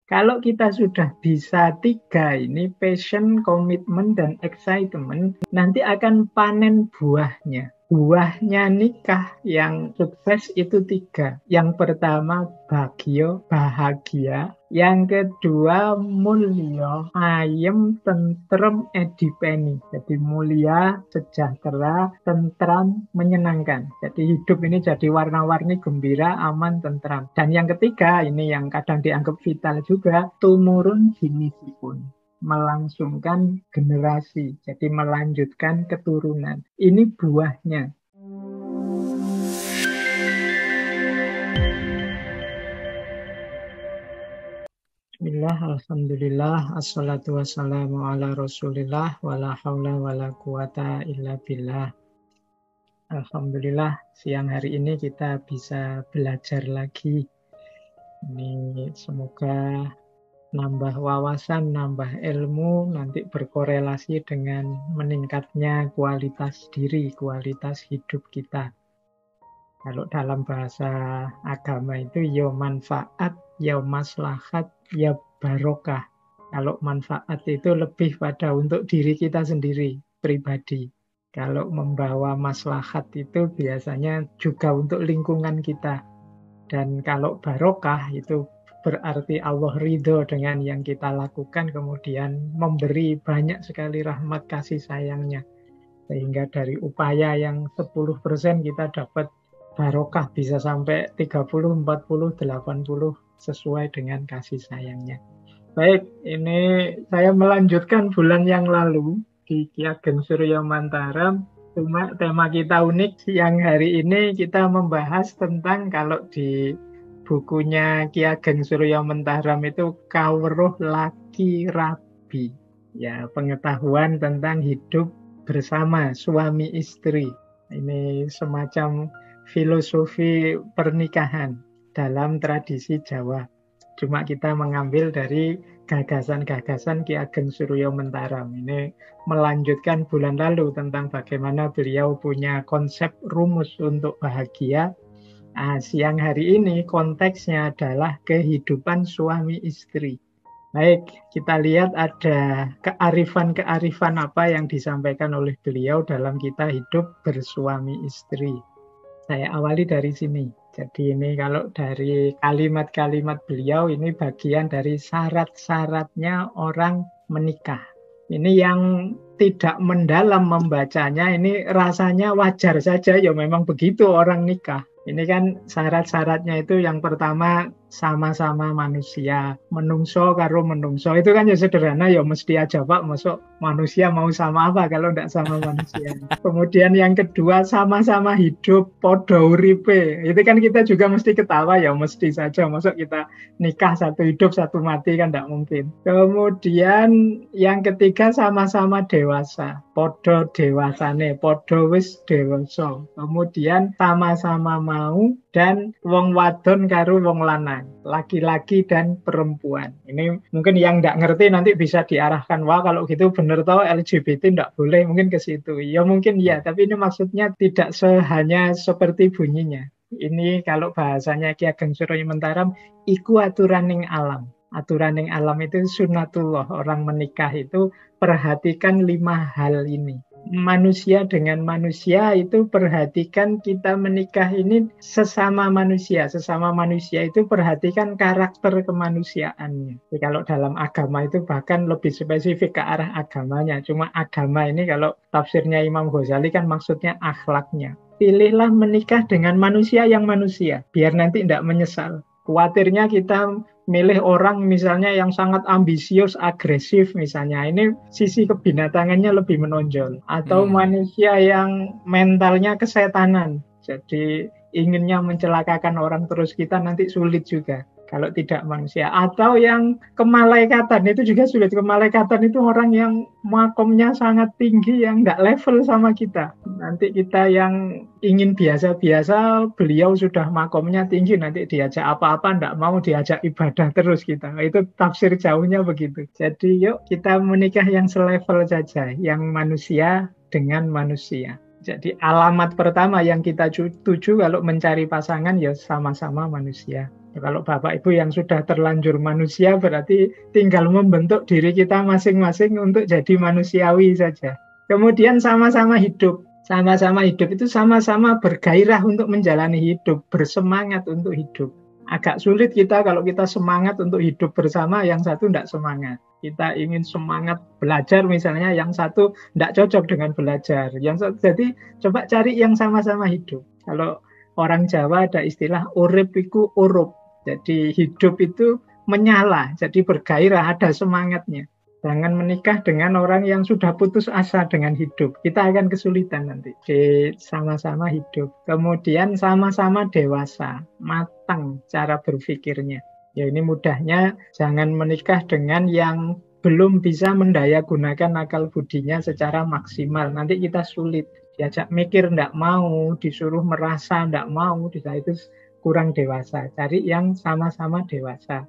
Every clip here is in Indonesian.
Kalau kita sudah bisa tiga ini, passion, komitmen, dan excitement, nanti akan panen buahnya. Buahnya nikah yang sukses itu tiga. Yang pertama bagio, bahagia. Yang kedua mulya, ayem, tentrem, edipeni. Jadi mulia, sejahtera, tentram, menyenangkan. Jadi hidup ini jadi warna-warni, gembira, aman, tentram. Dan yang ketiga, ini yang kadang dianggap vital juga, tumurun jinisipun, melangsungkan generasi, jadi melanjutkan keturunan. Ini buahnya. Bismillah, alhamdulillah, assalatu wassalamu ala rasulillah, wala hawla wala quwata illa billah. Alhamdulillah, siang hari ini kita bisa belajar lagi. Ini semoga nambah wawasan, nambah ilmu, nanti berkorelasi dengan meningkatnya kualitas diri, kualitas hidup kita. Kalau dalam bahasa agama itu ya manfaat, ya maslahat, ya barokah. Kalau manfaat itu lebih pada untuk diri kita sendiri, pribadi. Kalau membawa maslahat itu biasanya juga untuk lingkungan kita. Dan kalau barokah itu berarti Allah ridho dengan yang kita lakukan, kemudian memberi banyak sekali rahmat kasih sayangnya. Sehingga dari upaya yang 10% kita dapat barokah bisa sampai 30, 40, 80 sesuai dengan kasih sayangnya. Baik, ini saya melanjutkan bulan yang lalu di Ki Ageng Suryo Mantara. Cuma tema kita unik, yang hari ini kita membahas tentang kalau di bukunya Ki Ageng Suryo Mentaram itu Kawruh Laki Rabi. Ya, pengetahuan tentang hidup bersama suami istri. Ini semacam filosofi pernikahan dalam tradisi Jawa. Cuma kita mengambil dari gagasan-gagasan Ki Ageng Suryo Mentaram. Ini melanjutkan bulan lalu tentang bagaimana beliau punya konsep rumus untuk bahagia. Siang hari ini konteksnya adalah kehidupan suami istri. Baik, kita lihat ada kearifan-kearifan apa yang disampaikan oleh beliau dalam kita hidup bersuami istri. Saya awali dari sini. Jadi ini kalau dari kalimat-kalimat beliau, ini bagian dari syarat-syaratnya orang menikah. Ini yang tidak mendalam membacanya, ini rasanya wajar saja, ya memang begitu orang nikah. Ini kan syarat-syaratnya itu yang pertama sama-sama manusia, menungso karo menungso. Itu kan ya sederhana, ya mesti aja Pak, masuk manusia mau sama apa kalau tidak sama manusia. Kemudian yang kedua sama-sama hidup, podo uripe. Itu kan kita juga mesti ketawa ya, mesti saja. Masuk kita nikah satu hidup satu mati kan tidak mungkin. Kemudian yang ketiga sama-sama dewasa, podo dewasane, podo wis dewasa. Kemudian sama-sama mau dan wong wadon karo wong lanang, laki-laki dan perempuan. Ini mungkin yang tidak ngerti nanti bisa diarahkan, wah kalau gitu bener toh LGBT tidak boleh, mungkin ke situ. Ya mungkin ya, tapi ini maksudnya tidak hanya seperti bunyinya. Ini kalau bahasanya Ki Ageng Suryo Mentaram, iku aturaning alam. Aturaning alam itu sunatullah. Orang menikah itu perhatikan 5 hal ini. Manusia dengan manusia itu perhatikan kita menikah ini sesama manusia. Sesama manusia itu perhatikan karakter kemanusiaannya. Jadi kalau dalam agama itu bahkan lebih spesifik ke arah agamanya. Cuma agama ini kalau tafsirnya Imam Ghazali kan maksudnya akhlaknya. Pilihlah menikah dengan manusia yang manusia, biar nanti tidak menyesal. Khawatirnya kita milih orang misalnya yang sangat ambisius, agresif misalnya. Ini sisi kebinatangannya lebih menonjol. Atau manusia yang mentalnya kesetanan. Jadi inginnya mencelakakan orang terus, kita nanti sulit juga kalau tidak manusia. Atau yang kemalaikatan, itu juga sulit. Kemalaikatan itu orang yang makomnya sangat tinggi, yang nggak level sama kita. Nanti kita yang ingin biasa-biasa, beliau sudah makomnya tinggi, nanti diajak apa-apa nggak mau, diajak ibadah terus kita. Itu tafsir jauhnya begitu. Jadi yuk kita menikah yang selevel saja, yang manusia dengan manusia. Jadi alamat pertama yang kita tuju kalau mencari pasangan ya sama-sama manusia. Kalau Bapak Ibu yang sudah terlanjur manusia berarti tinggal membentuk diri kita masing-masing untuk jadi manusiawi saja. Kemudian sama-sama hidup. Sama-sama hidup itu sama-sama bergairah untuk menjalani hidup, bersemangat untuk hidup. Agak sulit kita kalau kita semangat untuk hidup bersama, yang satu tidak semangat. Kita ingin semangat belajar misalnya, yang satu tidak cocok dengan belajar. Jadi coba cari yang sama-sama hidup. Kalau orang Jawa ada istilah urip iku urup. Jadi hidup itu menyala, jadi bergairah, ada semangatnya. Jangan menikah dengan orang yang sudah putus asa dengan hidup. Kita akan kesulitan nanti. Sama-sama hidup. Kemudian sama-sama dewasa, matang cara berpikirnya. Ya ini mudahnya jangan menikah dengan yang belum bisa mendaya gunakan akal budinya secara maksimal. Nanti kita sulit. Diajak mikir tidak mau, disuruh merasa tidak mau, itu kurang dewasa. Cari yang sama-sama dewasa.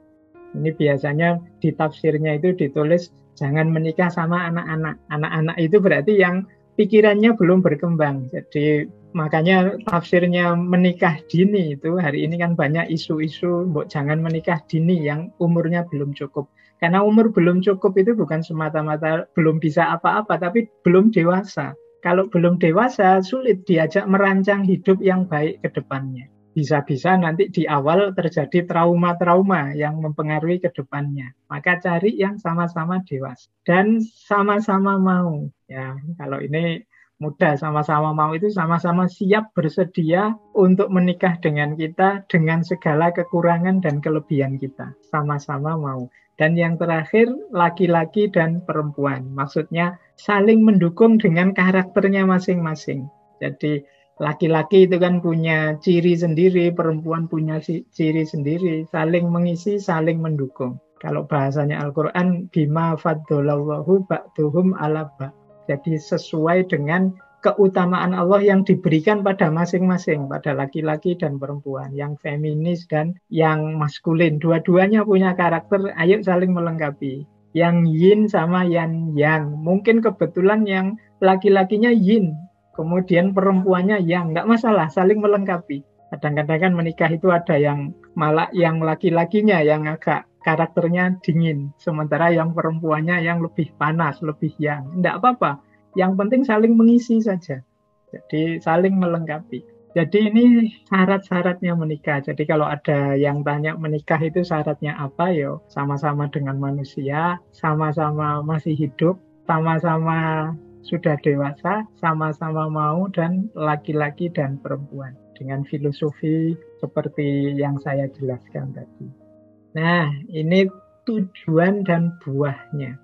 Ini biasanya di tafsirnya itu ditulis jangan menikah sama anak-anak. Anak-anak itu berarti yang pikirannya belum berkembang. Jadi makanya tafsirnya menikah dini itu hari ini kan banyak isu-isu jangan menikah dini yang umurnya belum cukup. Karena umur belum cukup itu bukan semata-mata belum bisa apa-apa, tapi belum dewasa. Kalau belum dewasa sulit diajak merancang hidup yang baik ke depannya. Bisa-bisa nanti di awal terjadi trauma-trauma yang mempengaruhi ke depannya. Maka cari yang sama-sama dewasa dan sama-sama mau. Ya, kalau ini mudah, sama-sama mau itu sama-sama siap bersedia untuk menikah dengan kita dengan segala kekurangan dan kelebihan kita. Sama-sama mau. Dan yang terakhir, laki-laki dan perempuan. Maksudnya saling mendukung dengan karakternya masing-masing. Jadi laki-laki itu kan punya ciri sendiri, perempuan punya ciri sendiri, saling mengisi, saling mendukung. Kalau bahasanya Al-Quran, bima faddolallahu ba'duhum ala ba'. Jadi sesuai dengan keutamaan Allah yang diberikan pada masing-masing, pada laki-laki dan perempuan, yang feminis dan yang maskulin. Dua-duanya punya karakter, ayo saling melengkapi. Yang yin sama yang yang. Mungkin kebetulan yang laki-lakinya yin, kemudian perempuannya yang, nggak masalah, saling melengkapi. Kadang-kadang kan menikah itu ada yang malah yang laki-lakinya yang agak karakternya dingin, sementara yang perempuannya yang lebih panas, lebih yang. Nggak apa-apa, yang penting saling mengisi saja. Jadi saling melengkapi. Jadi ini syarat-syaratnya menikah. Jadi kalau ada yang tanya menikah itu syaratnya apa, yo sama-sama dengan manusia, sama-sama masih hidup, sama-sama sudah dewasa, sama-sama mau, dan laki-laki dan perempuan. Dengan filosofi seperti yang saya jelaskan tadi. Nah, ini tujuan dan buahnya.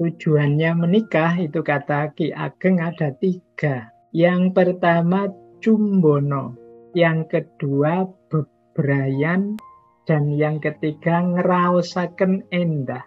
Tujuannya menikah itu kata Ki Ageng ada 3. Yang pertama cumbono, yang kedua bebrayan, dan yang ketiga ngraosaken endah.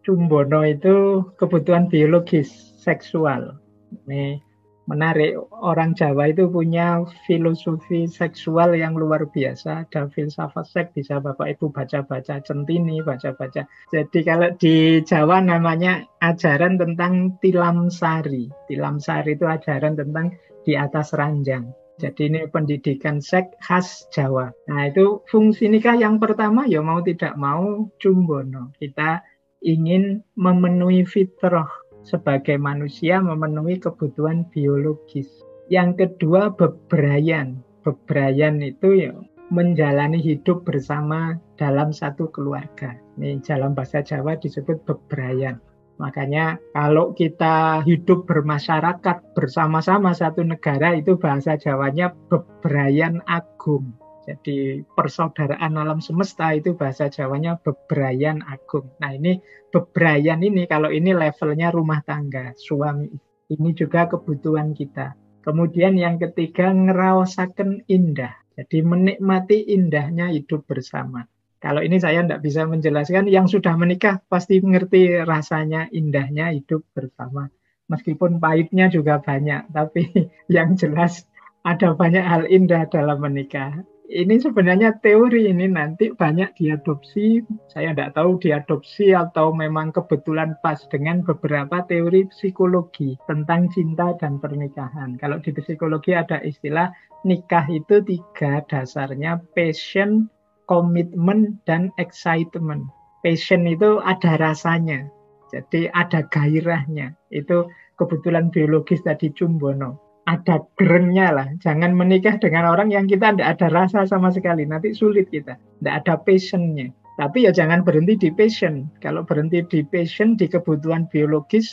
Cumbono itu kebutuhan biologis, seksual. Ini menarik, orang Jawa itu punya filosofi seksual yang luar biasa. Ada filsafat seks, bisa Bapak Ibu baca-baca Centini, baca-baca. Jadi kalau di Jawa namanya ajaran tentang tilam sari. Tilam sari itu ajaran tentang di atas ranjang. Jadi ini pendidikan seks khas Jawa. Nah itu fungsi nikah yang pertama, ya mau tidak mau cumbono. Kita ingin memenuhi fitrah sebagai manusia, memenuhi kebutuhan biologis. Yang kedua bebrayan. Bebrayan itu ya menjalani hidup bersama dalam satu keluarga. Ini dalam bahasa Jawa disebut bebrayan. Makanya kalau kita hidup bermasyarakat bersama-sama satu negara, itu bahasa Jawanya bebrayan agung. Jadi persaudaraan alam semesta itu bahasa Jawanya bebrayan agung. Nah ini bebrayan ini, kalau ini levelnya rumah tangga, suami. Ini juga kebutuhan kita. Kemudian yang ketiga ngraosaken indah. Jadi menikmati indahnya hidup bersama. Kalau ini saya tidak bisa menjelaskan, yang sudah menikah pasti mengerti rasanya indahnya hidup bersama. Meskipun pahitnya juga banyak, tapi yang jelas ada banyak hal indah dalam menikah. Ini sebenarnya teori, ini nanti banyak diadopsi. Saya tidak tahu diadopsi atau memang kebetulan pas dengan beberapa teori psikologi tentang cinta dan pernikahan. Kalau di psikologi ada istilah nikah itu 3 dasarnya: passion, komitmen dan excitement. Passion itu ada rasanya, jadi ada gairahnya. Itu kebetulan biologis tadi Cumbono. Ada gerengnya lah. Jangan menikah dengan orang yang kita tidak ada rasa sama sekali. Nanti sulit kita. Tidak ada passionnya. Tapi ya jangan berhenti di passion. Kalau berhenti di passion, di kebutuhan biologis,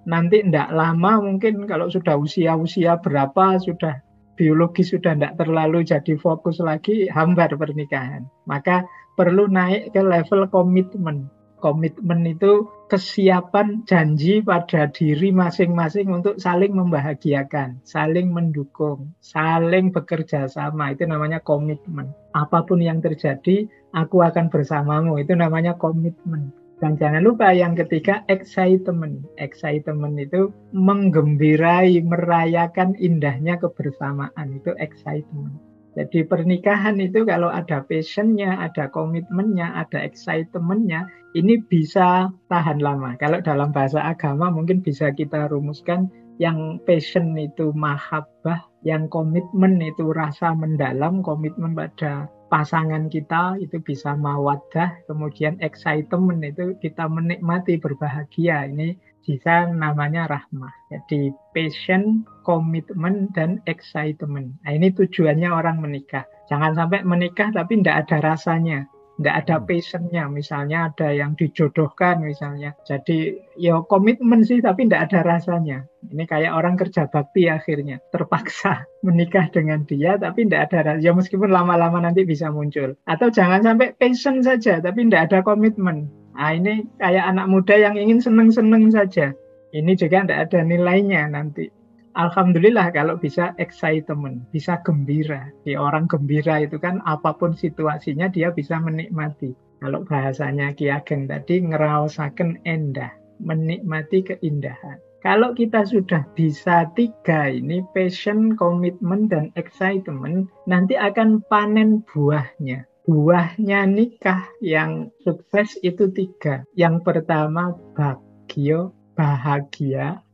nanti tidak lama mungkin kalau sudah usia-usia berapa, sudah biologis sudah tidak terlalu jadi fokus lagi, hambar pernikahan. Maka perlu naik ke level komitmen. Komitmen itu kesiapan janji pada diri masing-masing untuk saling membahagiakan, saling mendukung, saling bekerja sama. Itu namanya komitmen. Apapun yang terjadi, aku akan bersamamu. Itu namanya komitmen. Dan jangan lupa yang ketiga, excitement. Excitement itu menggembiraai, merayakan indahnya kebersamaan. Itu excitement. Jadi pernikahan itu kalau ada passionnya, ada komitmennya, ada excitementnya, ini bisa tahan lama. Kalau dalam bahasa agama mungkin bisa kita rumuskan yang passion itu mahabbah, yang komitmen itu rasa mendalam, komitmen pada pasangan kita itu bisa mawaddah, kemudian excitement itu kita menikmati berbahagia. Ini bisa namanya rahmah. Jadi passion, komitmen, dan excitement. Nah, ini tujuannya orang menikah. Jangan sampai menikah tapi tidak ada rasanya. Tidak ada passionnya. Misalnya ada yang dijodohkan misalnya. Jadi ya komitmen sih tapi tidak ada rasanya. Ini kayak orang kerja bakti akhirnya. Terpaksa menikah dengan dia tapi tidak ada rasanya. Ya meskipun lama-lama nanti bisa muncul. Atau jangan sampai passion saja tapi tidak ada komitmen. Nah, ini kayak anak muda yang ingin seneng-seneng saja. Ini juga tidak ada nilainya nanti. Alhamdulillah kalau bisa excitement, bisa gembira. Di orang gembira itu kan apapun situasinya dia bisa menikmati. Kalau bahasanya Ki Ageng tadi, ngeraosaken endah, menikmati keindahan. Kalau kita sudah bisa tiga ini, passion, komitmen, dan excitement, nanti akan panen buahnya. Buahnya nikah yang sukses itu tiga. Yang pertama bahagia.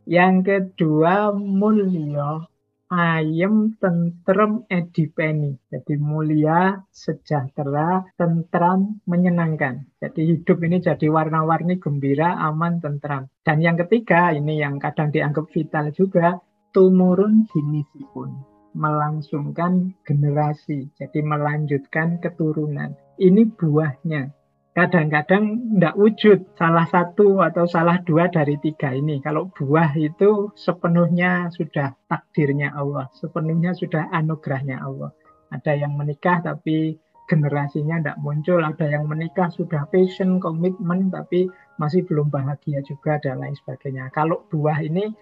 Yang kedua mulya, ayem, tentrem, edipeni. Jadi mulia, sejahtera, tentram, menyenangkan. Jadi hidup ini jadi warna-warni, gembira, aman, tentram. Dan yang ketiga, ini yang kadang dianggap vital juga, tumurun jinisipun. Melangsungkan generasi, jadi melanjutkan keturunan. Ini buahnya. Kadang-kadang tidak wujud salah satu atau salah dua dari tiga ini. Kalau buah itu sepenuhnya sudah takdirnya Allah, sepenuhnya sudah anugerahnya Allah. Ada yang menikah tapi generasinya tidak muncul, ada yang menikah sudah passion, komitmen, tapi masih belum bahagia juga, dan lain sebagainya. Kalau buah ini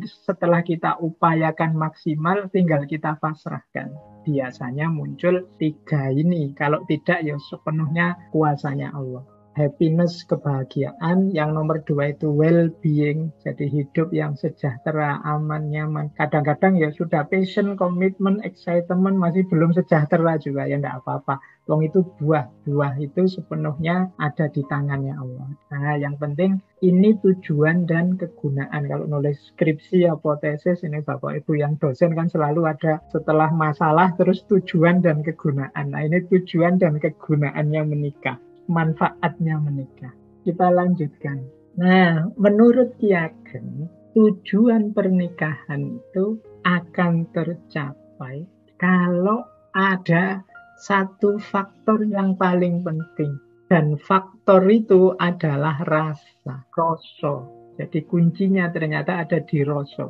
setelah kita upayakan maksimal, tinggal kita pasrahkan. Biasanya muncul tiga ini. Kalau tidak, ya sepenuhnya kuasanya Allah. Happiness, kebahagiaan. Yang nomor dua itu well-being, jadi hidup yang sejahtera, aman, nyaman. Kadang-kadang ya sudah passion, komitmen, excitement, masih belum sejahtera juga, ya enggak apa-apa. Wong itu buah. Buah itu sepenuhnya ada di tangannya Allah. Nah, yang penting ini tujuan dan kegunaan. Kalau nulis skripsi atau tesis, ini Bapak Ibu yang dosen kan selalu ada setelah masalah, terus tujuan dan kegunaan. Nah, ini tujuan dan kegunaannya menikah. Manfaatnya menikah. Kita lanjutkan. Nah, menurut Ki Ageng, tujuan pernikahan itu akan tercapai kalau ada satu faktor yang paling penting. Dan faktor itu adalah rasa, rasa. Jadi kuncinya ternyata ada di rasa.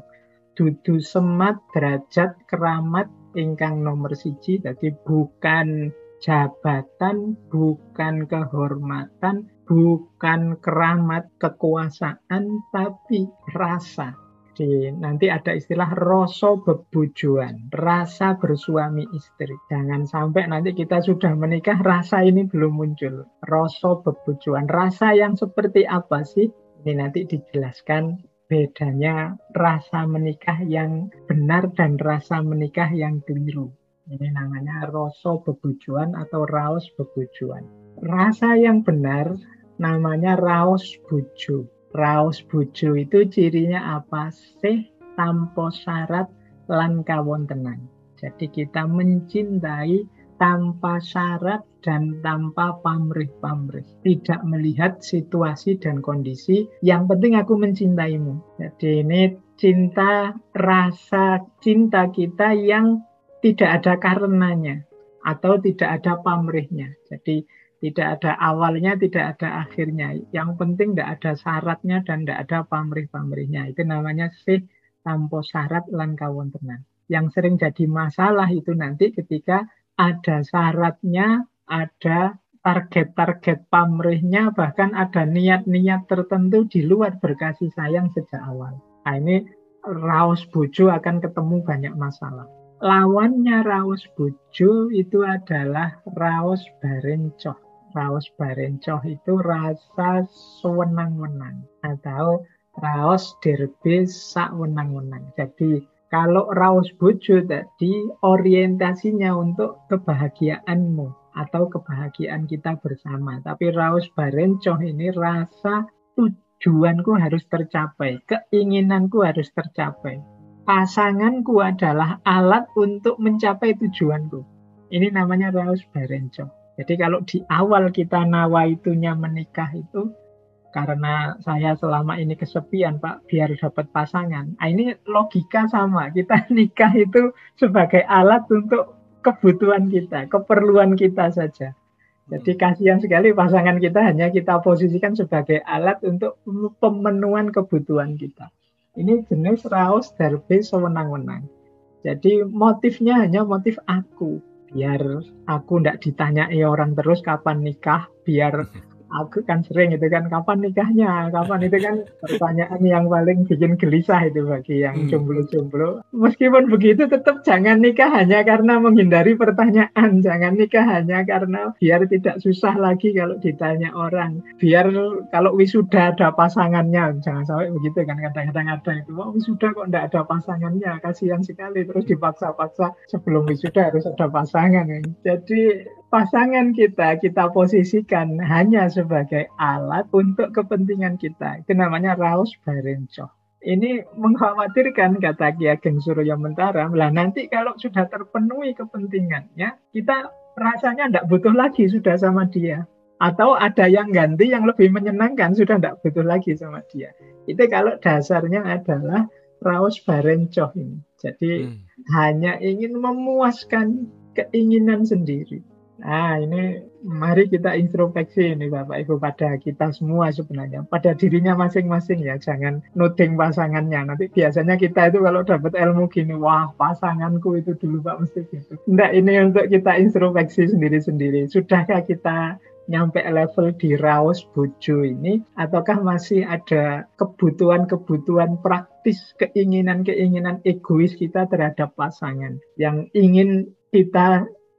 Dudu semat derajat keramat ingkang nomor siji. Jadi bukan jabatan, bukan kehormatan, bukan keramat kekuasaan, tapi rasa. Jadi nanti ada istilah rasa bebujuan, rasa bersuami istri. Jangan sampai nanti kita sudah menikah, rasa ini belum muncul. Rasa bebujuan, rasa yang seperti apa sih? Ini nanti dijelaskan bedanya rasa menikah yang benar dan rasa menikah yang keliru. Ini namanya rasa bebujuan atau raos bebujuan. Rasa yang benar namanya raos bojo. Raos bojo itu cirinya apa sih? Tanpa syarat lan kawontenan. Jadi kita mencintai tanpa syarat dan tanpa pamrih-pamrih. Tidak melihat situasi dan kondisi, yang penting aku mencintaimu. Jadi ini cinta, rasa cinta kita yang tidak ada karenanya atau tidak ada pamrihnya. Jadi tidak ada awalnya, tidak ada akhirnya. Yang penting tidak ada syaratnya dan tidak ada pamrih-pamrihnya. Itu namanya sih tanpa syarat lan kawontenan. Yang sering jadi masalah itu nanti ketika ada syaratnya, ada target-target pamrihnya, bahkan ada niat-niat tertentu di luar berkasih sayang sejak awal. Nah, ini raos bojo akan ketemu banyak masalah. Lawannya raos bojo itu adalah raos barencoh. Raos barencoh itu rasa sewenang-wenang atau raos derbe sakwenang-wenang. Jadi kalau raos bojo tadi orientasinya untuk kebahagiaanmu atau kebahagiaan kita bersama. Tapi raos barencoh ini rasa tujuanku harus tercapai, keinginanku harus tercapai. Pasanganku adalah alat untuk mencapai tujuanku. Ini namanya raos barencoh. Jadi kalau di awal kita nawaitunya menikah itu, karena saya selama ini kesepian Pak, biar dapat pasangan. Nah, ini logika sama, kita nikah itu sebagai alat untuk kebutuhan kita, keperluan kita saja. Jadi kasihan sekali pasangan kita hanya kita posisikan sebagai alat untuk pemenuhan kebutuhan kita. Ini jenis raos derbe sewenang-wenang. Jadi motifnya hanya motif aku. Biar aku tidak ditanyai orang terus kapan nikah, biar aku kan sering itu kan kapan nikahnya, kapan itu kan pertanyaan yang paling bikin gelisah itu bagi yang jomblo-jomblo. Meskipun begitu tetap jangan nikah hanya karena menghindari pertanyaan, jangan nikah hanya karena biar tidak susah lagi kalau ditanya orang. Biar kalau wisuda ada pasangannya, jangan sampai begitu kan, kadang-kadang ada itu, wah wisuda kok tidak ada pasangannya, kasihan sekali, terus dipaksa-paksa sebelum wisuda harus ada pasangan. Jadi pasangan kita posisikan hanya sebagai alat untuk kepentingan kita. Itu namanya raos barencoh. Ini mengkhawatirkan, kata Ki Ageng Surya Mentara. Lah nanti kalau sudah terpenuhi kepentingannya, kita rasanya tidak butuh lagi sudah sama dia. Atau ada yang ganti yang lebih menyenangkan, sudah tidak butuh lagi sama dia. Itu kalau dasarnya adalah raos barencoh ini. Jadi hanya ingin memuaskan keinginan sendiri. Nah, ini mari kita introspeksi ini Bapak Ibu pada kita semua sebenarnya. Pada dirinya masing-masing ya, jangan nuding pasangannya. Nanti biasanya kita itu kalau dapat ilmu gini, wah pasanganku itu dulu Pak mesti gitu. Enggak, ini untuk kita introspeksi sendiri-sendiri. Sudahkah kita nyampe level di raos bojo ini, ataukah masih ada kebutuhan-kebutuhan praktis, keinginan-keinginan egois kita terhadap pasangan yang ingin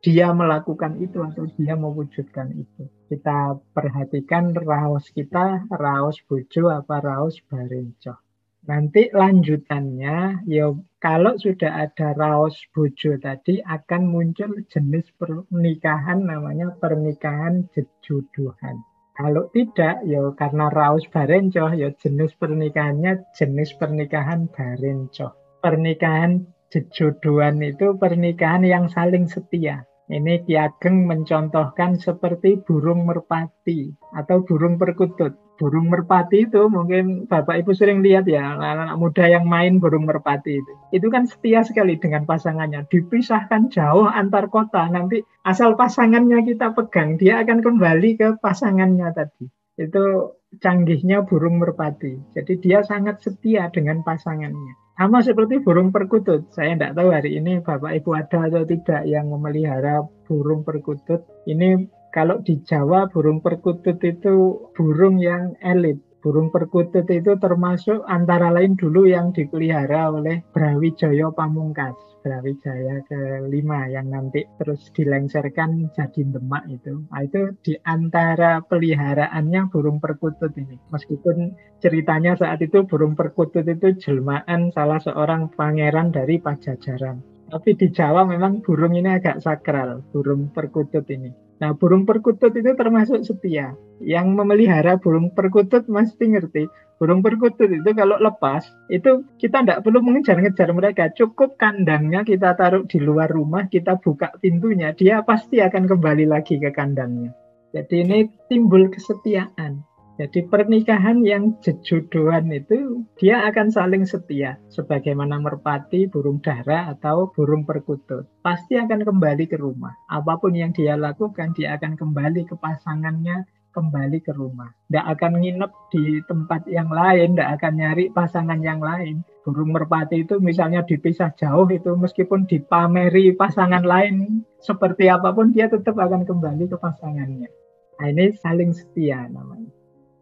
dia melakukan itu atau dia mewujudkan itu. Kita perhatikan raos kita, raos bojo apa raos barencoh. Nanti lanjutannya, ya kalau sudah ada raos bojo tadi akan muncul jenis pernikahan namanya pernikahan jejodohan. Kalau tidak, ya karena raos barencoh, ya jenis pernikahannya jenis pernikahan barencoh. Pernikahan jejodohan itu pernikahan yang saling setia. Ini Ki Ageng mencontohkan seperti burung merpati atau burung perkutut. Burung merpati itu mungkin Bapak Ibu sering lihat ya, anak-anak muda yang main burung merpati itu. Itu kan setia sekali dengan pasangannya. Dipisahkan jauh antar kota, nanti asal pasangannya kita pegang, dia akan kembali ke pasangannya tadi. Itu canggihnya burung merpati. Jadi dia sangat setia dengan pasangannya. Sama seperti burung perkutut. Saya tidak tahu hari ini Bapak Ibu ada atau tidak yang memelihara burung perkutut. Ini kalau di Jawa burung perkutut itu burung yang elit. Burung perkutut itu termasuk antara lain dulu yang dipelihara oleh Brawijaya Pamungkas. Brawijaya ke-5 yang nanti terus dilengserkan jadi Demak itu. Nah, itu di antara peliharaannya burung perkutut ini. Meskipun ceritanya saat itu burung perkutut itu jelmaan salah seorang pangeran dari Pajajaran. Tapi di Jawa memang burung ini agak sakral, burung perkutut ini. Nah, burung perkutut itu termasuk setia. Yang memelihara burung perkutut mesti ngerti. Burung perkutut itu kalau lepas, itu kita tidak perlu mengejar-ngejar mereka. Cukup kandangnya kita taruh di luar rumah, kita buka pintunya, dia pasti akan kembali lagi ke kandangnya. Jadi ini timbul kesetiaan. Jadi pernikahan yang jejodohan itu dia akan saling setia. Sebagaimana merpati, burung dara, atau burung perkutut. Pasti akan kembali ke rumah. Apapun yang dia lakukan, dia akan kembali ke pasangannya, kembali ke rumah. Tidak akan nginep di tempat yang lain, tidak akan nyari pasangan yang lain. Burung merpati itu misalnya dipisah jauh, itu meskipun dipameri pasangan lain, seperti apapun dia tetap akan kembali ke pasangannya. Nah, ini saling setia namanya.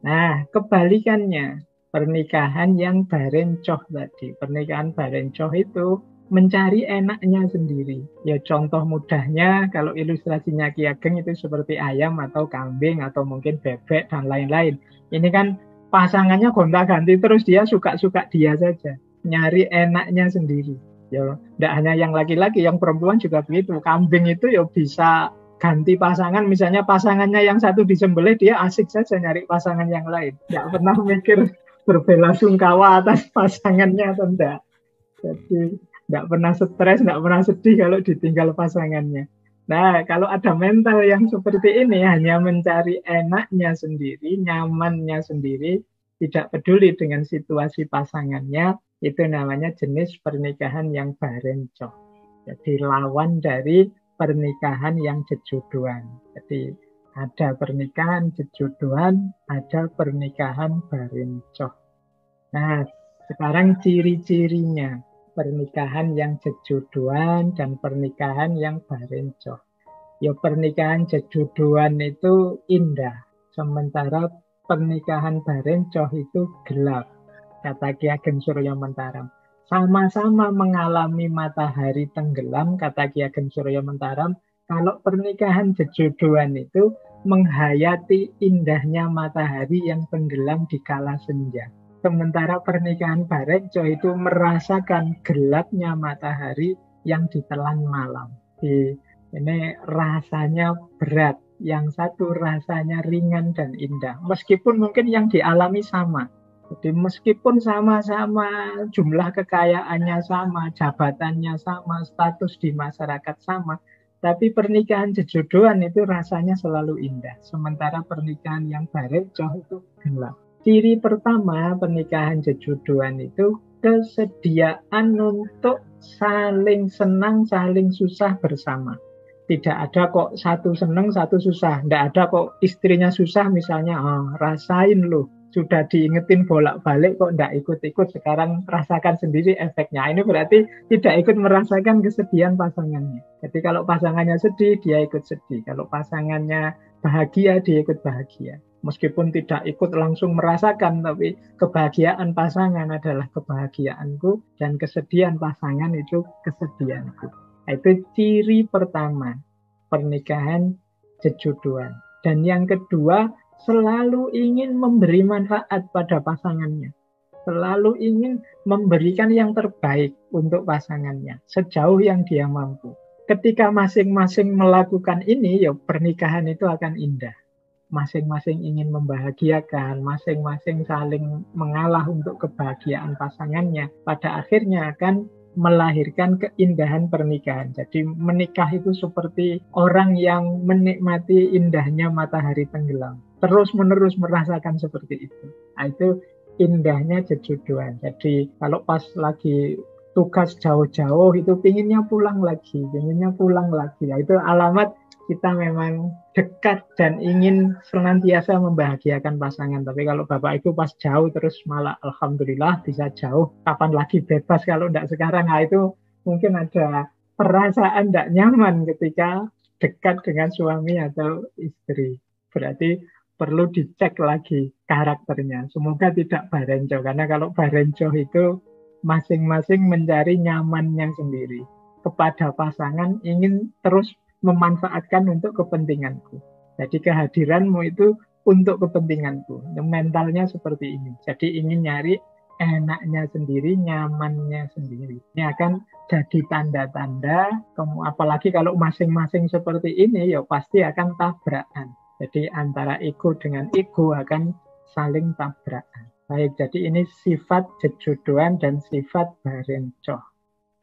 Nah, kebalikannya, pernikahan yang barencoh tadi. Pernikahan barencoh itu mencari enaknya sendiri. Ya contoh mudahnya, kalau ilustrasinya Ki Ageng itu seperti ayam atau kambing atau mungkin bebek dan lain-lain. Ini kan pasangannya gonta-ganti terus, dia suka-suka dia saja. Nyari enaknya sendiri. Ya, tidak hanya yang laki-laki, yang perempuan juga begitu. Kambing itu ya bisa ganti pasangan, misalnya pasangannya yang satu disembelih, dia asik saja nyari pasangan yang lain. Tidak pernah mikir berbelasungkawa atas pasangannya atau enggak. Jadi tidak pernah stres, tidak pernah sedih kalau ditinggal pasangannya. Nah, kalau ada mental yang seperti ini, hanya mencari enaknya sendiri, nyamannya sendiri, tidak peduli dengan situasi pasangannya, itu namanya jenis pernikahan yang barencoh. Jadi lawan dari pernikahan yang jejodohan. Jadi ada pernikahan jejodohan, ada pernikahan barencoh. Nah, sekarang ciri-cirinya pernikahan yang jejodohan dan pernikahan yang barencoh. Ya, pernikahan jejodohan itu indah, sementara pernikahan barencoh itu gelap, kata Ki Ageng Surya Mentaram. Sama-sama mengalami matahari tenggelam, kata Ki Ageng Surya Mentaram. Kalau pernikahan jejodohan itu menghayati indahnya matahari yang tenggelam di kala senja. Sementara pernikahan barencoh itu merasakan gelapnya matahari yang ditelan malam. Ini rasanya berat, yang satu rasanya ringan dan indah. Meskipun mungkin yang dialami sama. Jadi meskipun sama-sama jumlah kekayaannya sama, jabatannya sama, status di masyarakat sama, tapi pernikahan jejodohan itu rasanya selalu indah. Sementara pernikahan yang barencoh itu gelap. Ciri pertama pernikahan jejodohan itu kesediaan untuk saling senang, saling susah bersama. Tidak ada kok satu senang, satu susah. Tidak ada kok istrinya susah misalnya, rasain loh. Sudah diingetin bolak-balik kok tidak ikut-ikut, sekarang rasakan sendiri efeknya. Ini berarti tidak ikut merasakan kesedihan pasangannya. Jadi kalau pasangannya sedih, dia ikut sedih. Kalau pasangannya bahagia, dia ikut bahagia. Meskipun tidak ikut langsung merasakan, tapi kebahagiaan pasangan adalah kebahagiaanku, dan kesedihan pasangan itu kesedihanku. Itu ciri pertama pernikahan jejodohan. Dan yang kedua, selalu ingin memberi manfaat pada pasangannya. Selalu ingin memberikan yang terbaik untuk pasangannya, sejauh yang dia mampu. Ketika masing-masing melakukan ini, ya pernikahan itu akan indah. Masing-masing ingin membahagiakan, masing-masing saling mengalah untuk kebahagiaan pasangannya. Pada akhirnya akan melahirkan keindahan pernikahan. Jadi menikah itu seperti orang yang menikmati indahnya matahari tenggelam. Terus-menerus merasakan seperti itu. Nah, itu indahnya jejodohan. Jadi kalau pas lagi tugas jauh-jauh itu pinginnya pulang lagi. Nah, itu alamat kita memang dekat dan ingin senantiasa membahagiakan pasangan. Tapi kalau Bapak Ibu pas jauh terus malah alhamdulillah bisa jauh, kapan lagi bebas kalau tidak sekarang. Nah, itu mungkin ada perasaan tidak nyaman ketika dekat dengan suami atau istri. Berarti perlu dicek lagi karakternya. Semoga tidak barencoh, karena kalau barencoh itu masing-masing mencari nyamannya sendiri. Kepada pasangan ingin terus memanfaatkan untuk kepentinganku. Jadi kehadiranmu itu untuk kepentinganku. Mentalnya seperti ini. Jadi ingin nyari enaknya sendiri, nyamannya sendiri. Ini akan jadi tanda-tanda, apalagi kalau masing-masing seperti ini, ya pasti akan tabrakan. Jadi antara ego dengan ego akan saling tabrakan. Baik, jadi ini sifat jejodohan dan sifat barencoh.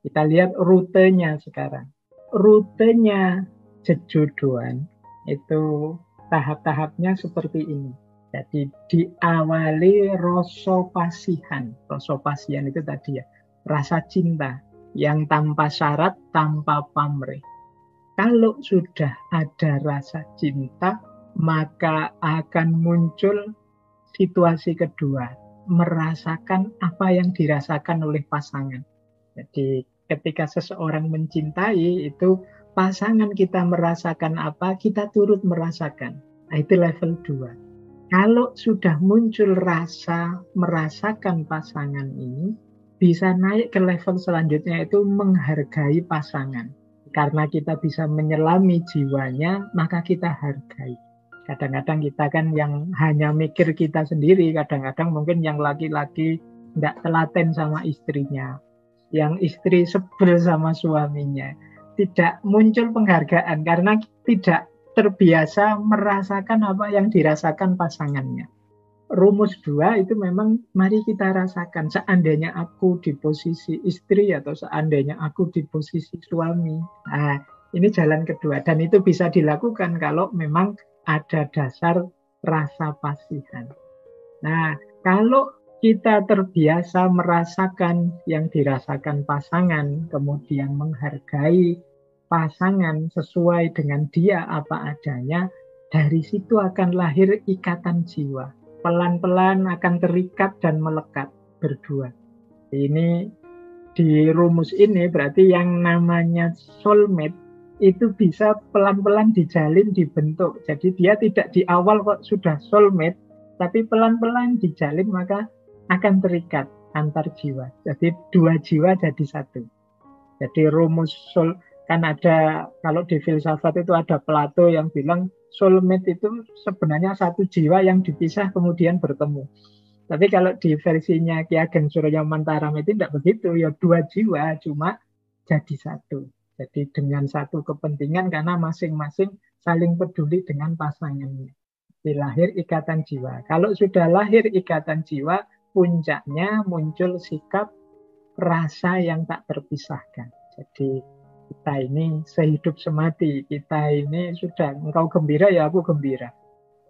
Kita lihat rutenya sekarang. Rutenya jejodohan itu tahap-tahapnya seperti ini. Jadi diawali rasa pasihan. Rasa pasihan itu tadi ya, rasa cinta yang tanpa syarat, tanpa pamrih. Kalau sudah ada rasa cinta, maka akan muncul situasi kedua, merasakan apa yang dirasakan oleh pasangan. Jadi ketika seseorang mencintai, itu pasangan kita merasakan apa, kita turut merasakan. Nah, itu level 2. Kalau sudah muncul rasa merasakan pasangan ini, bisa naik ke level selanjutnya, itu menghargai pasangan. Karena kita bisa menyelami jiwanya, maka kita hargai. Kadang-kadang kita kan yang hanya mikir kita sendiri, kadang-kadang mungkin yang laki-laki tidak telaten sama istrinya, yang istri sebel sama suaminya. Tidak muncul penghargaan karena tidak terbiasa merasakan apa yang dirasakan pasangannya. Rumus 2 itu memang mari kita rasakan. Seandainya aku di posisi istri atau seandainya aku di posisi suami. Nah, ini jalan kedua. Dan itu bisa dilakukan kalau memang ada dasar rasa pasihan. Nah, kalau kita terbiasa merasakan yang dirasakan pasangan, kemudian menghargai pasangan sesuai dengan dia apa adanya, dari situ akan lahir ikatan jiwa. Pelan-pelan akan terikat dan melekat berdua. Ini di rumus ini berarti yang namanya soulmate itu bisa pelan-pelan dijalin, dibentuk. Jadi dia tidak di awal kok sudah soulmate, tapi pelan-pelan dijalin maka akan terikat antar jiwa. Jadi dua jiwa jadi satu. Jadi rumus soul, kan ada, kalau di filsafat itu ada Plato yang bilang soulmate itu sebenarnya satu jiwa yang dipisah kemudian bertemu. Tapi kalau di versinya Ki Ageng Suryamantaram itu tidak begitu, ya dua jiwa cuma jadi satu. Jadi dengan satu kepentingan karena masing-masing saling peduli dengan pasangannya. Lahir ikatan jiwa. Kalau sudah lahir ikatan jiwa, puncaknya muncul sikap rasa yang tak terpisahkan. Jadi kita ini sehidup semati, kita ini sudah, engkau gembira ya aku gembira.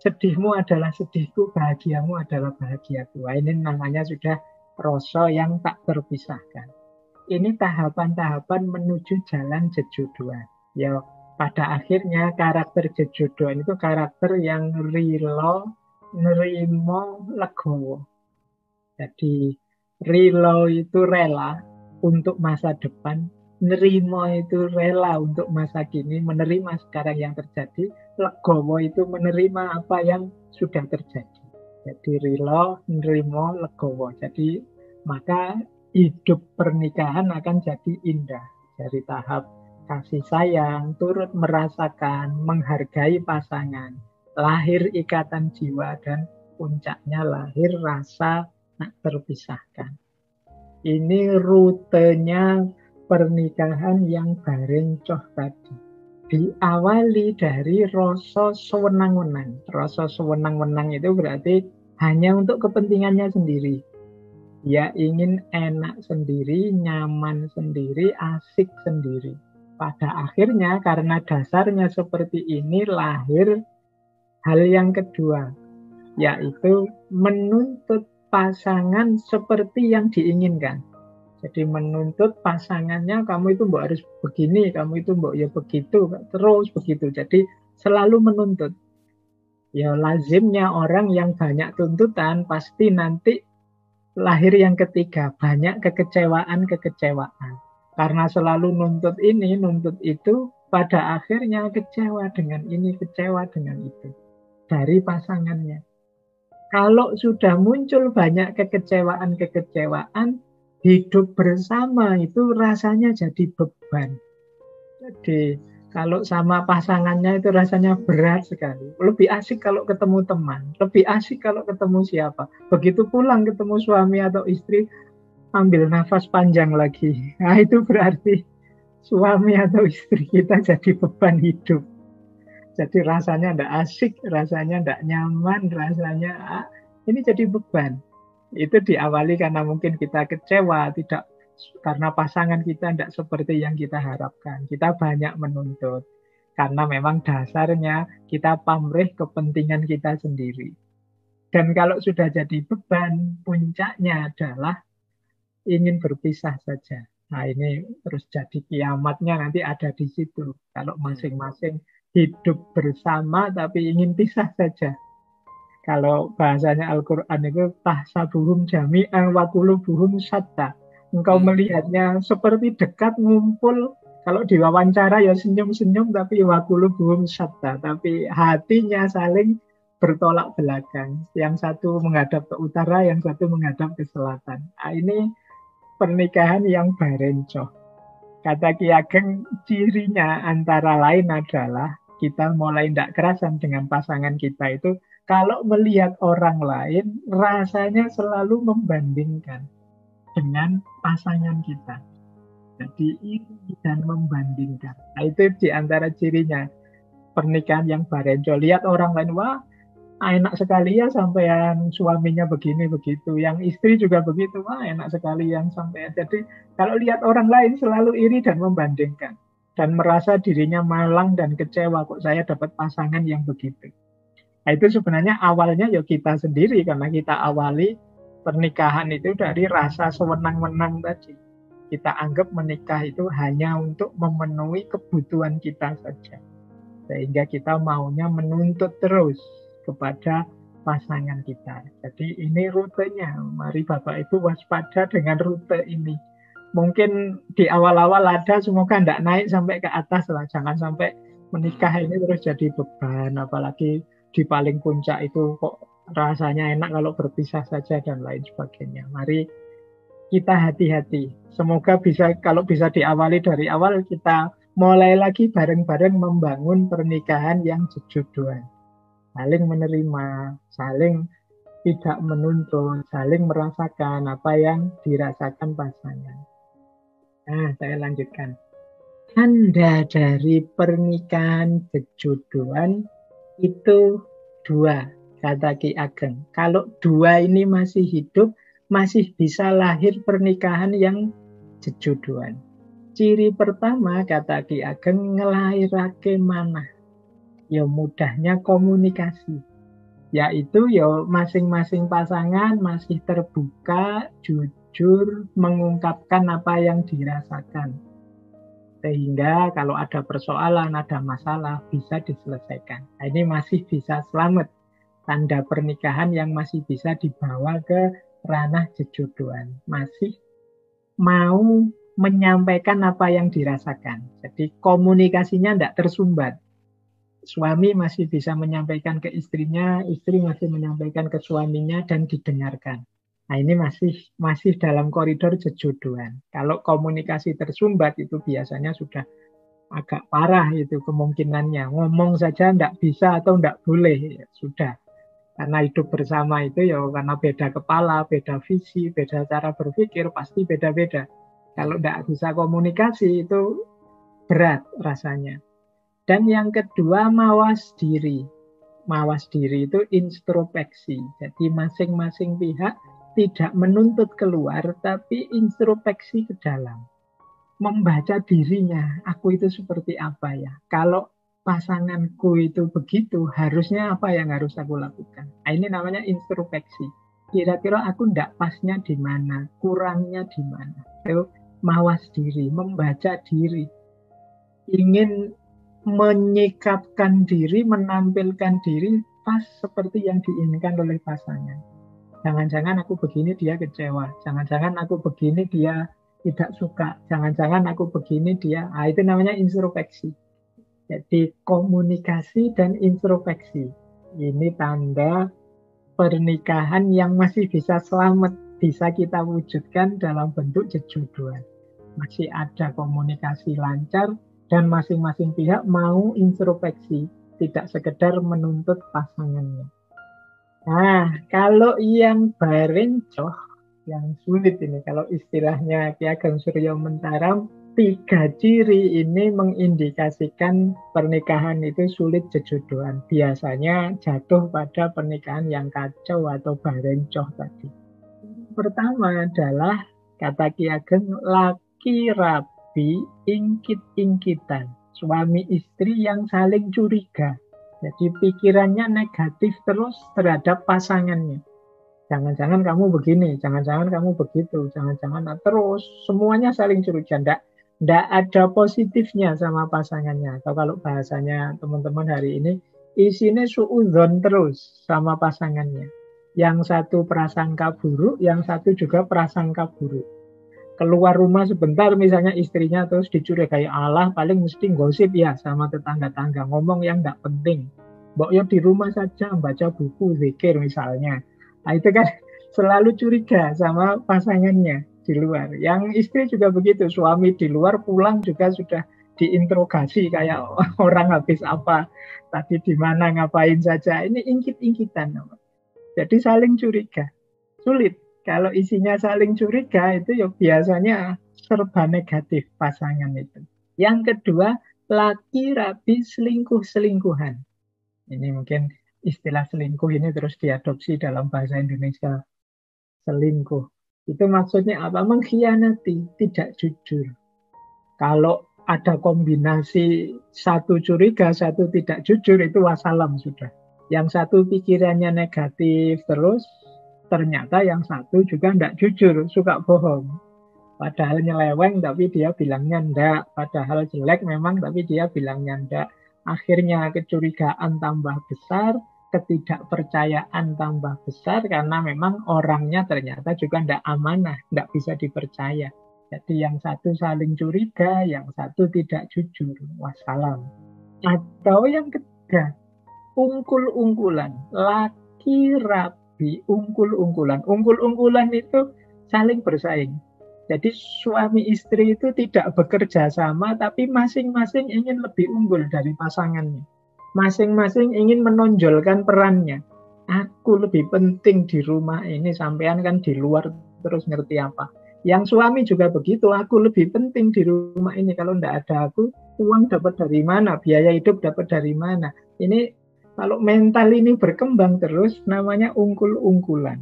Sedihmu adalah sedihku, bahagiamu adalah bahagiaku. Ini namanya sudah rasa yang tak terpisahkan. Ini tahapan-tahapan menuju jalan jejodohan. Ya, pada akhirnya karakter jejodohan itu karakter yang rilo, nerimo, legowo. Jadi rilo itu rela untuk masa depan, nerimo itu rela untuk masa kini, menerima sekarang yang terjadi, legowo itu menerima apa yang sudah terjadi. Jadi rilo, nerimo, legowo. Jadi maka hidup pernikahan akan jadi indah. Dari tahap kasih sayang, turut merasakan, menghargai pasangan, lahir ikatan jiwa, dan puncaknya lahir rasa tak terpisahkan. Ini rutenya pernikahan yang barencoh tadi. Diawali dari rasa sewenang-wenang. Rasa sewenang-wenang itu berarti hanya untuk kepentingannya sendiri. Dia ingin enak sendiri, nyaman sendiri, asik sendiri. Pada akhirnya karena dasarnya seperti ini lahir hal yang kedua, yaitu menuntut pasangan seperti yang diinginkan. Jadi menuntut pasangannya, kamu itu mbok harus begini, kamu itu mbok ya begitu, terus begitu. Jadi selalu menuntut. Ya lazimnya orang yang banyak tuntutan pasti nanti lahir yang ketiga, banyak kekecewaan-kekecewaan. Karena selalu nuntut ini, nuntut itu, pada akhirnya kecewa dengan ini, kecewa dengan itu. Dari pasangannya. Kalau sudah muncul banyak kekecewaan-kekecewaan, hidup bersama itu rasanya jadi beban. Jadi Kalau sama pasangannya itu rasanya berat sekali. Lebih asik kalau ketemu teman, lebih asik kalau ketemu siapa. Begitu pulang ketemu suami atau istri, ambil nafas panjang lagi. Nah, itu berarti suami atau istri kita jadi beban hidup. Jadi rasanya tidak asik, rasanya tidak nyaman, rasanya ini jadi beban. Itu diawali karena mungkin kita kecewa, tidak karena pasangan kita tidak seperti yang kita harapkan. Kita banyak menuntut. Karena memang dasarnya kita pamrih kepentingan kita sendiri. Dan kalau sudah jadi beban, puncaknya adalah ingin berpisah saja. Nah ini terus jadi kiamatnya nanti ada di situ. Kalau masing-masing hidup bersama tapi ingin pisah saja. Kalau bahasanya Al-Quran itu tahsabuhum jami'an wa qulubuhum syatta. Engkau melihatnya seperti dekat ngumpul. Kalau diwawancara ya senyum-senyum tapi wa qulubuhum syatta. Tapi hatinya saling bertolak belakang. Yang satu menghadap ke utara, yang satu menghadap ke selatan. Nah, ini pernikahan yang barencoh. Kata Ki Ageng, cirinya antara lain adalah kita mulai tidak kerasan dengan pasangan kita itu kalau melihat orang lain rasanya selalu membandingkan dengan pasangan kita. Jadi iri dan membandingkan. Nah, itu di antara cirinya pernikahan yang barencoh. Lihat orang lain, wah enak sekali ya sampean suaminya begini begitu. Yang istri juga begitu, wah enak sekali yang sampean. Jadi kalau lihat orang lain selalu iri dan membandingkan. Dan merasa dirinya malang dan kecewa kok saya dapat pasangan yang begitu. Nah, itu sebenarnya awalnya ya kita sendiri karena kita awali pernikahan itu dari rasa sewenang-wenang tadi. Kita anggap menikah itu hanya untuk memenuhi kebutuhan kita saja. Sehingga kita maunya menuntut terus kepada pasangan kita. Jadi ini rutenya. Mari Bapak Ibu waspada dengan rute ini. Mungkin di awal-awal ada, semoga tidak naik sampai ke atas lah. Jangan sampai menikah ini terus jadi beban. Apalagi di paling puncak itu kok rasanya enak kalau berpisah saja dan lain sebagainya. Mari kita hati-hati. Semoga bisa, kalau bisa diawali dari awal, kita mulai lagi bareng-bareng membangun pernikahan yang sejuduan. Saling menerima, saling tidak menuntut, saling merasakan apa yang dirasakan pasangan. Nah, saya lanjutkan. Tanda dari pernikahan sejuduan itu dua, kata Ki Ageng. Kalau dua ini masih hidup, masih bisa lahir pernikahan yang sejuduan. Ciri pertama, kata Ki Ageng, ngelahirake manah. Ya mudahnya komunikasi. Yaitu ya masing-masing pasangan masih terbuka, jujur, mengungkapkan apa yang dirasakan. Sehingga kalau ada persoalan, ada masalah, bisa diselesaikan. Nah, ini masih bisa selamat. Tanda pernikahan yang masih bisa dibawa ke ranah sejuduan. Masih mau menyampaikan apa yang dirasakan. Jadi komunikasinya tidak tersumbat. Suami masih bisa menyampaikan ke istrinya, istri masih menyampaikan ke suaminya dan didengarkan. Nah ini masih dalam koridor sejuduan. Kalau komunikasi tersumbat itu biasanya sudah agak parah itu kemungkinannya. Ngomong saja tidak bisa atau tidak boleh, ya, sudah. Karena hidup bersama itu ya karena beda kepala, beda visi, beda cara berpikir, pasti beda-beda. Kalau tidak bisa komunikasi itu berat rasanya. Dan yang kedua, mawas diri. Mawas diri itu introspeksi. Jadi masing-masing pihak tidak menuntut keluar, tapi introspeksi ke dalam. Membaca dirinya, aku itu seperti apa ya? Kalau pasanganku itu begitu, harusnya apa yang harus aku lakukan? Nah, ini namanya introspeksi. Kira-kira aku tidak pasnya di mana, kurangnya di mana. Itu mawas diri, membaca diri. Ingin menyikapkan diri, menampilkan diri pas seperti yang diinginkan oleh pasangan. Jangan-jangan aku begini dia kecewa, jangan-jangan aku begini dia tidak suka, jangan-jangan aku begini dia, itu namanya introspeksi. Jadi komunikasi dan introspeksi. Ini tanda pernikahan yang masih bisa selamat, bisa kita wujudkan dalam bentuk sejuduan. Masih ada komunikasi lancar, Dan masing-masing pihak mau introspeksi, tidak sekedar menuntut pasangannya. Nah, kalau yang barencoh, yang sulit ini, kalau istilahnya Ki Ageng Suryo Mentaram, 3 ciri ini mengindikasikan pernikahan itu sulit jejodohan. Biasanya jatuh pada pernikahan yang kacau atau barencoh tadi. Pertama adalah, kata Ki Ageng, laki rabi ingkit-ingkitan. Suami istri yang saling curiga. Jadi pikirannya negatif terus terhadap pasangannya. Jangan-jangan kamu begini, jangan-jangan kamu begitu, jangan-jangan terus semuanya saling curiga. Nggak ada positifnya sama pasangannya. Atau kalau bahasanya teman-teman hari ini, isinya suudzon terus sama pasangannya. Yang satu prasangka buruk, yang satu juga prasangka buruk. Keluar rumah sebentar misalnya istrinya terus dicurigai, Allah paling mesti gosip ya sama tetangga-tangga, ngomong yang nggak penting. Mbok ya di rumah saja baca buku zikir misalnya. Nah itu kan selalu curiga sama pasangannya di luar. Yang istri juga begitu, suami di luar pulang juga sudah diinterogasi kayak orang habis apa, tadi di mana ngapain saja. Ini ingkit-ingkitan. Jadi saling curiga. Sulit. Kalau isinya saling curiga itu ya biasanya serba negatif pasangan itu. Yang kedua, laki rabi selingkuh-selingkuhan. Ini mungkin istilah selingkuh ini terus diadopsi dalam bahasa Indonesia. Selingkuh. Itu maksudnya apa? Mengkhianati, tidak jujur. Kalau ada kombinasi satu curiga, satu tidak jujur, itu wassalam sudah. Yang satu pikirannya negatif terus, ternyata yang satu juga tidak jujur, suka bohong. Padahal nyeleweng tapi dia bilangnya enggak. Padahal jelek memang tapi dia bilangnya enggak. Akhirnya kecurigaan tambah besar, ketidakpercayaan tambah besar karena memang orangnya ternyata juga enggak amanah, enggak bisa dipercaya. Jadi yang satu saling curiga, yang satu tidak jujur. Wassalam. Atau yang ketiga, ungkul-ungkulan. Laki rabi ungkul-ungkulan. Ungkul-ungkulan itu saling bersaing. Jadi suami istri itu tidak bekerja sama, tapi masing-masing ingin lebih unggul dari pasangannya. Masing-masing ingin menonjolkan perannya. Aku lebih penting di rumah ini, sampean kan di luar terus ngerti apa. Yang suami juga begitu, aku lebih penting di rumah ini. Kalau tidak ada aku, uang dapat dari mana? Biaya hidup dapat dari mana? Ini kalau mental ini berkembang terus, namanya ungkul-ungkulan.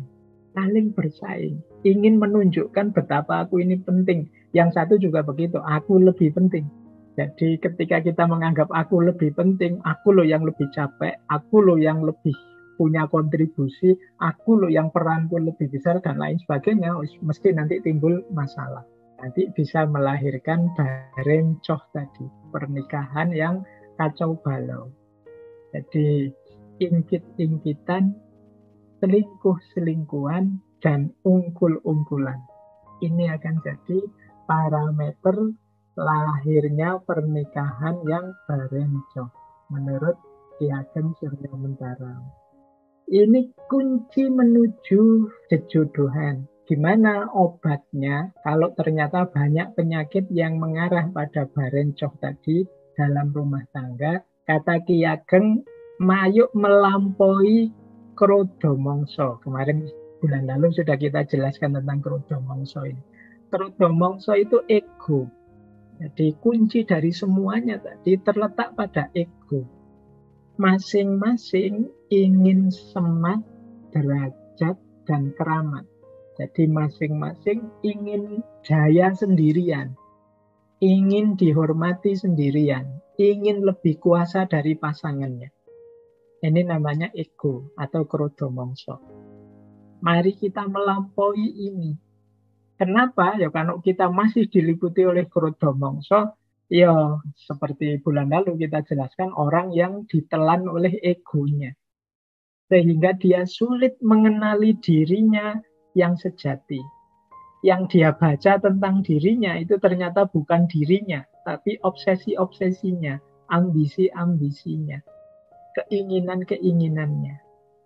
Saling bersaing, ingin menunjukkan betapa aku ini penting. Yang satu juga begitu, aku lebih penting. Jadi ketika kita menganggap aku lebih penting, aku loh yang lebih capek, aku loh yang lebih punya kontribusi, aku loh yang peranku lebih besar dan lain sebagainya, mesti nanti timbul masalah. Nanti bisa melahirkan barencoh tadi, pernikahan yang kacau balau. Jadi ingkit-ingkitan, selingkuh-selingkuhan, dan ungkul-ungkulan. Ini akan jadi parameter lahirnya pernikahan yang barencoh menurut Ki Ageng Suryo Mentaram. Ini kunci menuju jejodohan. Gimana obatnya kalau ternyata banyak penyakit yang mengarah pada barencoh tadi dalam rumah tangga? Kata Ki Ageng, mayuk melampaui krodomongso. Kemarin bulan lalu sudah kita jelaskan tentang krodomongso ini. Krodomongso itu ego. Jadi kunci dari semuanya tadi terletak pada ego. Masing-masing ingin semat, derajat, dan keramat. Jadi masing-masing ingin jaya sendirian, ingin dihormati sendirian, ingin lebih kuasa dari pasangannya. Ini namanya ego atau krodomongso. Mari kita melampaui ini. Kenapa? Ya kalau kita masih diliputi oleh krodomongso, ya seperti bulan lalu kita jelaskan, orang yang ditelan oleh egonya. Sehingga dia sulit mengenali dirinya yang sejati. Yang dia baca tentang dirinya itu ternyata bukan dirinya, tapi obsesi-obsesinya, ambisi-ambisinya, keinginan-keinginannya.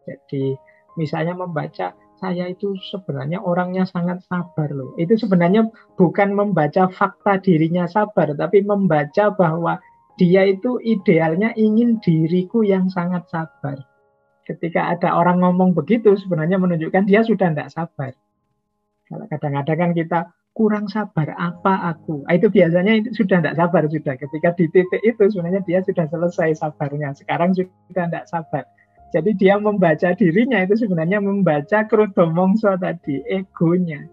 Jadi misalnya membaca, saya itu sebenarnya orangnya sangat sabar loh. Itu sebenarnya bukan membaca fakta dirinya sabar, tapi membaca bahwa dia itu idealnya ingin diriku yang sangat sabar. Ketika ada orang ngomong begitu, sebenarnya menunjukkan dia sudah tidak sabar. Kalau kadang-kadang kan kita kurang sabar apa aku. Itu biasanya itu sudah tidak sabar sudah. Ketika di titik itu sebenarnya dia sudah selesai sabarnya. Sekarang sudah tidak sabar. Jadi dia membaca dirinya itu sebenarnya membaca krudomongso tadi, egonya.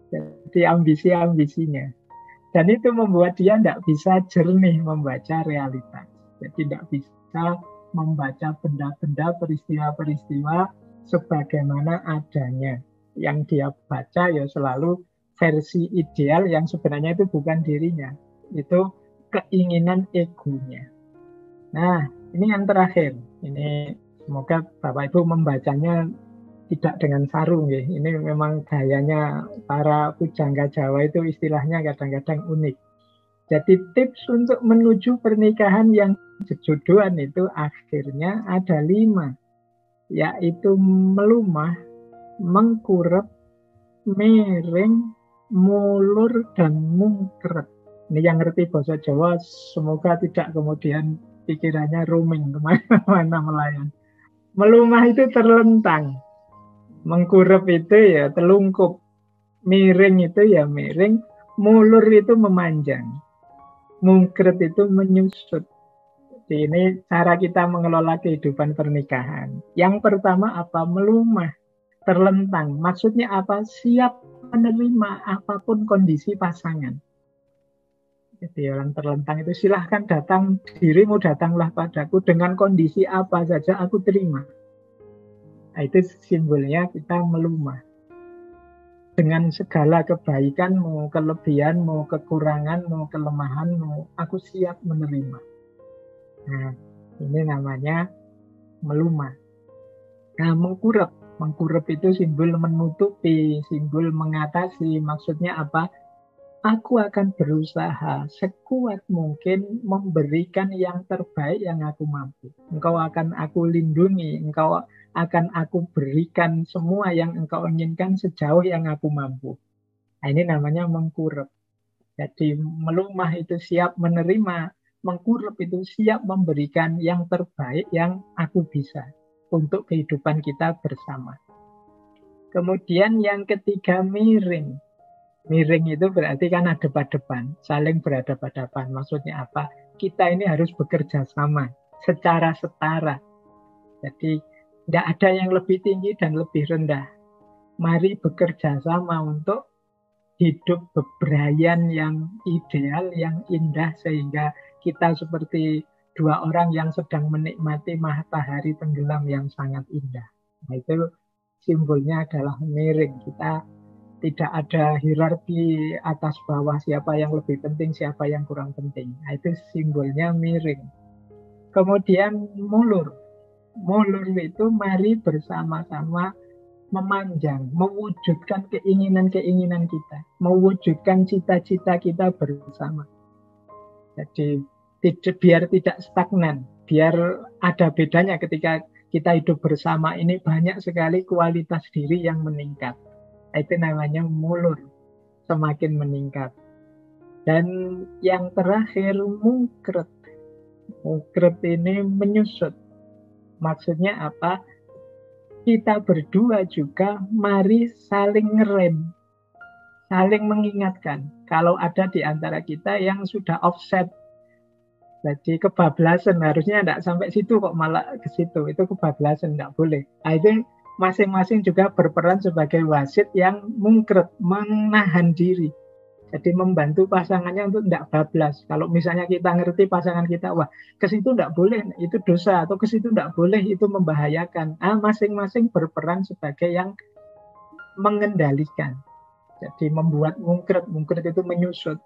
Jadi ambisi-ambisinya. Dan itu membuat dia tidak bisa jernih membaca realitas. Jadi tidak bisa membaca benda-benda, peristiwa-peristiwa sebagaimana adanya. Yang dia baca ya selalu versi ideal yang sebenarnya itu bukan dirinya. Itu keinginan egonya. Nah, ini yang terakhir. Ini semoga Bapak Ibu membacanya tidak dengan sarung ya. Ini memang gayanya para pujangga Jawa itu istilahnya kadang-kadang unik. Jadi tips untuk menuju pernikahan yang sejodohan itu akhirnya ada 5. Yaitu melumah, mengkurep, miring, mulur, dan mungkret. Ini yang ngerti bahasa Jawa semoga tidak kemudian pikirannya roaming kemana-mana melayang. Melumah itu terlentang. Mengkurep itu ya telungkup, miring itu ya miring, mulur itu memanjang, mungkret itu menyusut. Jadi ini cara kita mengelola kehidupan pernikahan. Yang pertama apa? Melumah, terlentang. Maksudnya apa? Siap menerima apapun kondisi pasangan. Jadi orang terlentang itu silahkan datang, dirimu datanglah padaku dengan kondisi apa saja aku terima. Nah, itu simbolnya kita melumah. Dengan segala kebaikan, mau kelebihan, mau kekurangan, mau kelemahan, mau aku siap menerima. Nah, ini namanya melumah. Nah, mengkurep. Mengkurep itu simbol menutupi, simbol mengatasi. Maksudnya apa? Aku akan berusaha sekuat mungkin memberikan yang terbaik yang aku mampu. Engkau akan aku lindungi, engkau akan aku berikan semua yang engkau inginkan sejauh yang aku mampu. Nah, ini namanya mengkurep. Jadi melumah itu siap menerima, mengkurep itu siap memberikan yang terbaik yang aku bisa untuk kehidupan kita bersama. Kemudian yang ketiga miring. Miring itu berarti kan hadap-hadapan, saling berhadapan-hadapan. Maksudnya apa? Kita ini harus bekerja sama, secara setara. Jadi tidak ada yang lebih tinggi dan lebih rendah. Mari bekerja sama untuk hidup bebrayan yang ideal, yang indah, sehingga kita seperti 2 orang yang sedang menikmati matahari tenggelam yang sangat indah. Nah, itu simbolnya adalah miring. Kita tidak ada hierarki atas bawah, siapa yang lebih penting, siapa yang kurang penting. Nah, itu simbolnya miring. Kemudian mulur. Mulur itu mari bersama-sama memanjang, mewujudkan keinginan-keinginan kita, mewujudkan cita-cita kita bersama. Jadi biar tidak stagnan, biar ada bedanya ketika kita hidup bersama ini banyak sekali kualitas diri yang meningkat. Itu namanya mulur, semakin meningkat. Dan yang terakhir mungkret. Mungkret ini menyusut. Maksudnya apa? Kita berdua juga mari saling ngerem, saling mengingatkan. Kalau ada di antara kita yang sudah offset, jadi kebablasan, harusnya tidak sampai situ kok malah ke situ. Itu kebablasan, tidak boleh. Nah, itu masing-masing juga berperan sebagai wasit yang mungkret, menahan diri. Jadi membantu pasangannya untuk tidak bablas. Kalau misalnya kita ngerti pasangan kita, wah ke situ tidak boleh, itu dosa, atau ke situ tidak boleh, itu membahayakan. Nah, masing-masing berperan sebagai yang mengendalikan. Jadi membuat mungkret, mungkret itu menyusut.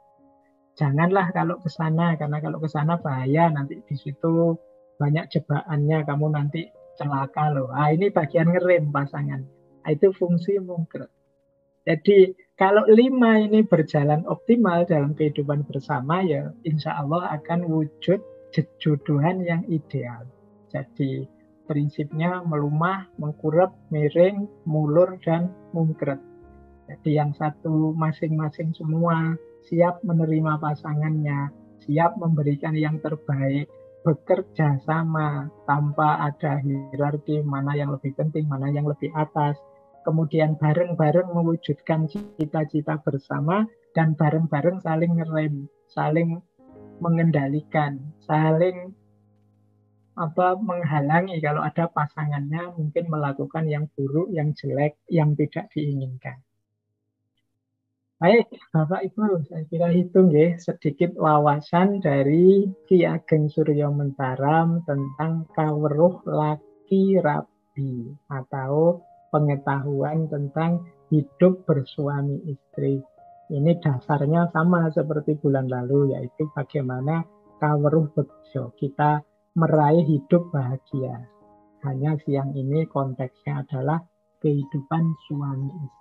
Janganlah kalau ke sana, karena kalau ke sana bahaya, nanti di situ banyak jebakannya, kamu nanti celaka loh. Ah, ini bagian ngerem pasangan. Itu fungsi mungkret. Jadi kalau 5 ini berjalan optimal dalam kehidupan bersama, ya insya Allah akan wujud jodohan yang ideal. Jadi prinsipnya melumah, mengkurep, miring, mulur, dan mungkret. Jadi yang satu masing-masing semua siap menerima pasangannya, siap memberikan yang terbaik, bekerja sama tanpa ada hierarki mana yang lebih penting, mana yang lebih atas. Kemudian bareng-bareng mewujudkan cita-cita bersama dan bareng-bareng saling ngerem, saling mengendalikan, saling menghalangi kalau ada pasangannya mungkin melakukan yang buruk, yang jelek, yang tidak diinginkan. Baik, Bapak Ibu, saya kira itu nggih sedikit wawasan dari Ki Ageng Suryo Mentaram tentang kaweruh laki rabi atau pengetahuan tentang hidup bersuami istri. Ini dasarnya sama seperti bulan lalu, yaitu bagaimana kaweruh bejo, kita meraih hidup bahagia. Hanya siang ini konteksnya adalah kehidupan suami istri.